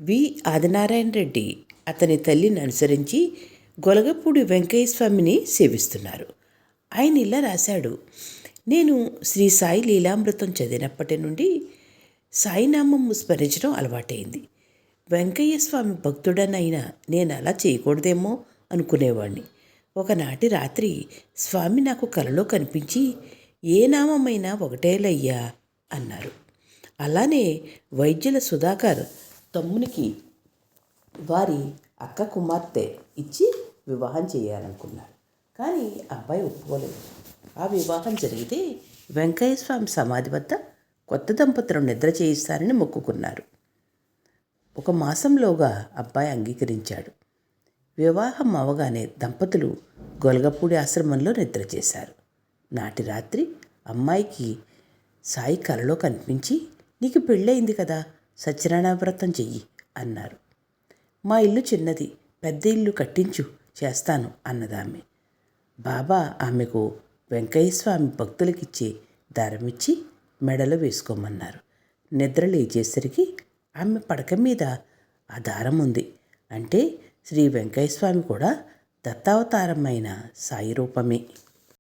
వి ఆదినారాయణ రెడ్డి అతని తల్లిని అనుసరించి గొలగపూడి వెంకయ్య స్వామిని సేవిస్తున్నారు. ఆయన ఇలా రాశాడు: నేను శ్రీ సాయి లీలామృతం చదివినప్పటి నుండి సాయినామం స్మరించడం అలవాటైంది. వెంకయ్య స్వామి భక్తుడనైనా నేను అలా చేయకూడదేమో అనుకునేవాడిని. ఒకనాటి రాత్రి స్వామి నాకు కలలో కనిపించి ఏ నామమైనా ఒకటేలయ్యా అన్నారు. అలానే వైద్యుల సుధాకర్ తమ్మునికి వారి అక్క కుమార్తె ఇచ్చి వివాహం చేయాలనుకున్నారు. కానీ అబ్బాయి ఒప్పుకోలేదు. ఆ వివాహం జరిగితే వెంకయ్య స్వామి సమాధి వద్ద కొత్త దంపతులను నిద్ర చేయిస్తారని మొక్కుకున్నారు. ఒక మాసంలోగా అబ్బాయి అంగీకరించాడు. వివాహం అవగానే దంపతులు గొలగపూడి ఆశ్రమంలో నిద్ర చేశారు. నాటి రాత్రి అమ్మాయికి సాయి కలలో కనిపించి, నీకు పెళ్ళయింది కదా, సత్యనారాయణ వ్రతం చెయ్యి అన్నారు. మా ఇల్లు చిన్నది, పెద్ద ఇల్లు కట్టించు, చేస్తాను అన్నదామె. బాబా ఆమెకు వెంకయ్య స్వామి భక్తులకిచ్చే దారమిచ్చి మెడలో వేసుకోమన్నారు. నిద్ర లేచేసరికి ఆమె పడక మీద ఆ దారం ఉంది. అంటే శ్రీ వెంకయ్య స్వామి కూడా దత్తావతారమైన సాయి రూపమే.